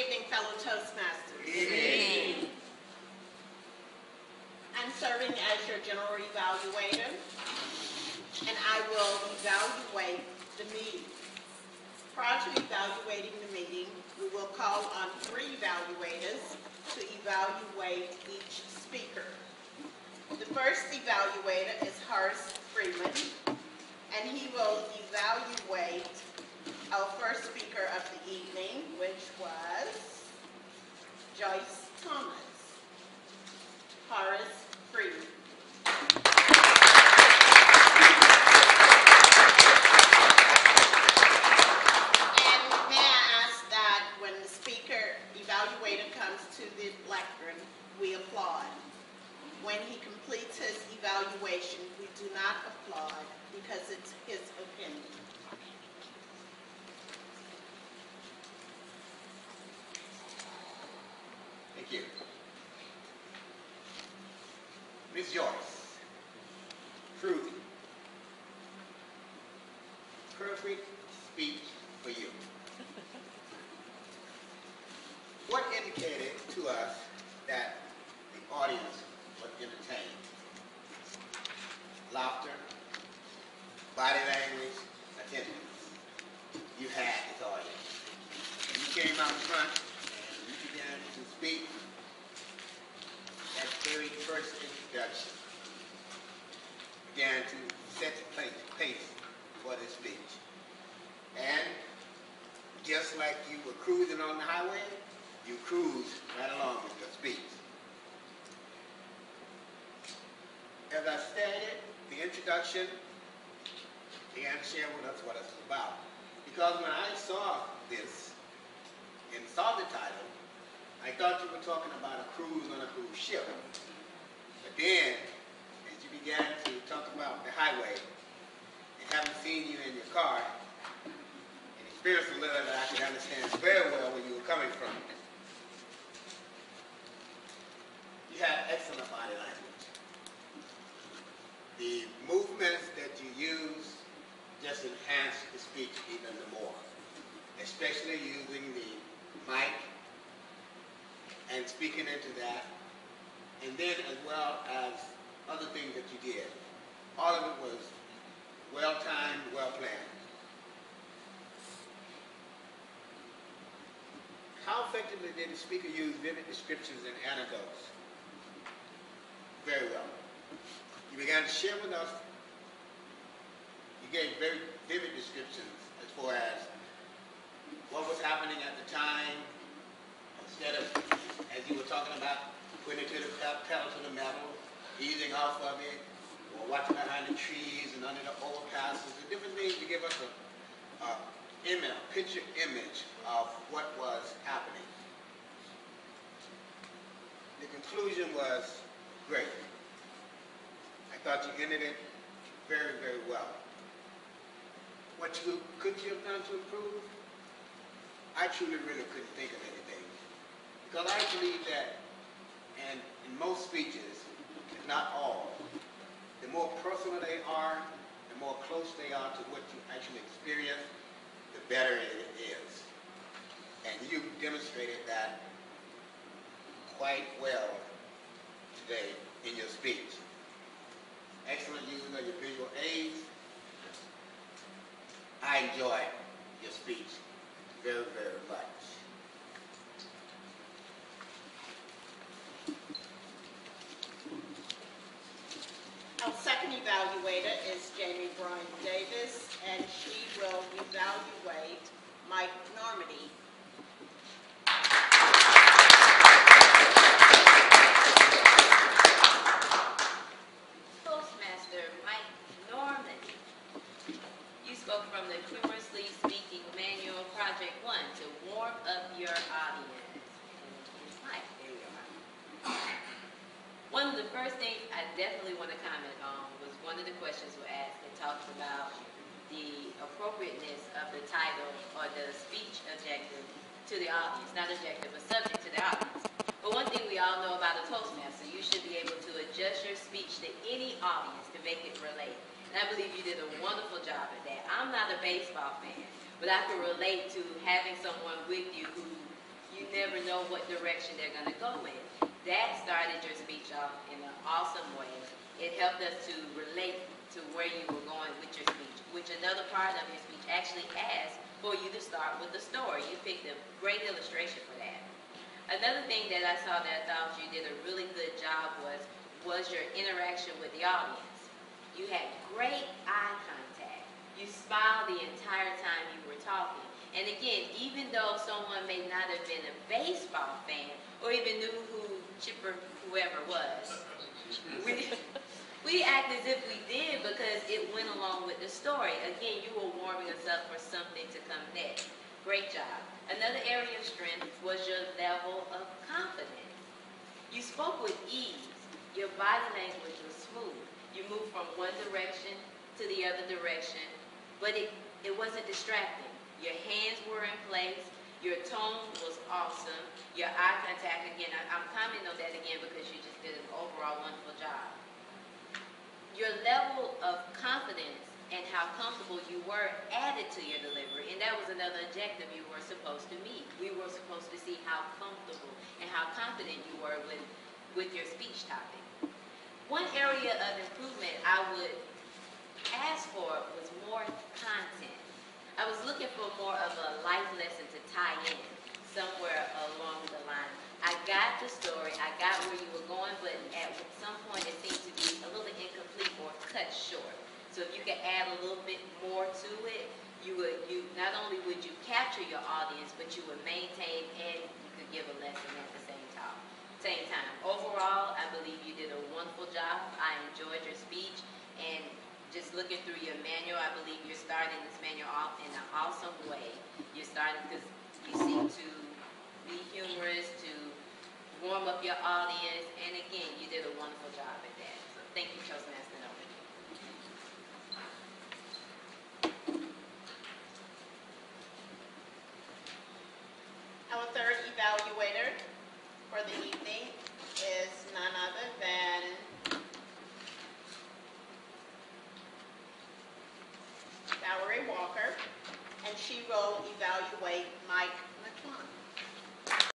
evening, fellow Toastmasters. Good evening. I'm serving as your general evaluator, and I will evaluate the meeting. Prior to evaluating the meeting, we will call on 3 evaluators to evaluate each speaker. The first evaluator is Horace Freeman, and he will evaluate our first speaker of the evening, which was Joyce Thomas. Horace Freeman. And may I ask that when the speaker evaluator comes to the lectern, we applaud. When he completes his evaluation, we do not applaud because it's his opinion. Thank you. Ms. Joyce, truly, perfect speech for you. What indicated to us that the audience was entertained? Laughter, body language, attendance. You had this audience. You came out front and you began to speak. That very first introduction began to set the pace for this speech. And just like you were cruising on the highway, you cruised right along with your speech. As I stated, the introduction began to share with us what it's about. Because when I saw this and saw the title, I thought you were talking about a cruise on a cruise ship. But then, as you began to talk about the highway, and having seen you in your car, and experienced a little that I could understand very well where you were coming from, you had excellent body language. The movements that you use just enhanced the speech even more, especially using the mic and speaking into that, and then as well as other things that you did. All of it was well-timed, well-planned. How effectively did the speaker use vivid descriptions and anecdotes? Very well. You began to share with us, you gave very vivid descriptions as far as what was happening at the time, instead of, as you were talking about, putting it to the pedal to the metal, easing off of it, or watching behind the trees and under the overpasses, and different things to give us a picture image of what was happening. The conclusion was great. I thought you ended it very, very well. What could you have done to improve? I truly really couldn't think of anything. Because I believe that, and in most speeches, if not all, the more personal they are, the more close they are to what you actually experience, the better it is. And you demonstrated that quite well today in your speech. Excellent use of your visual aids. I enjoyed your speech very, very much. Our second evaluator is Jamie Bryan Davis, and she will evaluate Mike Normandy. Toastmaster Mike Normandy. You spoke from the Humorously Speaking Manual Project 1 to warm up your audience. Mike, there we are. One of the first things I definitely want to comment on was one of the questions were asked that talks about the appropriateness of the title or the speech objective to the audience. Not objective, but subject to the audience. But one thing we all know about a Toastmaster, you should be able to adjust your speech to any audience to make it relate. And I believe you did a wonderful job at that. I'm not a baseball fan, but I can relate to having someone with you who you you never know what direction they're going to go in. That started your speech off in an awesome way. It helped us to relate to where you were going with your speech, which another part of your speech actually asked for you to start with the story. You picked a great illustration for that. Another thing that I saw that I thought you did a really good job was your interaction with the audience. You had great eye contact. You smiled the entire time you were talking. And again, even though someone may not have been a baseball fan or even knew who Chipper whoever was, we act as if we did because it went along with the story. Again, you were warming us up for something to come next. Great job. Another area of strength was your level of confidence. You spoke with ease. Your body language was smooth. You moved from one direction to the other direction, but it wasn't distracting. Your hands were in place. Your tone was awesome. Your eye contact, again, I'm commenting on that again because you just did an overall wonderful job. Your level of confidence and how comfortable you were added to your delivery, and that was another objective you were supposed to meet. We were supposed to see how comfortable and how confident you were with your speech topic. One area of improvement I would ask for was more content. I was looking for more of a life lesson to tie in somewhere along the line. I got the story, I got where you were going, but at some point it seemed to be a little bit incomplete or cut short. So if you could add a little bit more to it, you not only would you capture your audience, but you would maintain and you could give a lesson at the same time. Overall, I believe you did a wonderful job. I enjoyed your speech, and just looking through your manual, I believe you're starting this manual off in an awesome way. You're starting because you seem to be humorous, to warm up your audience, and again, you did a wonderful job at that. So thank you, Toastmaster Nolan. Our third evaluator for the evening is none other than Valerie Walker, and she will evaluate Mike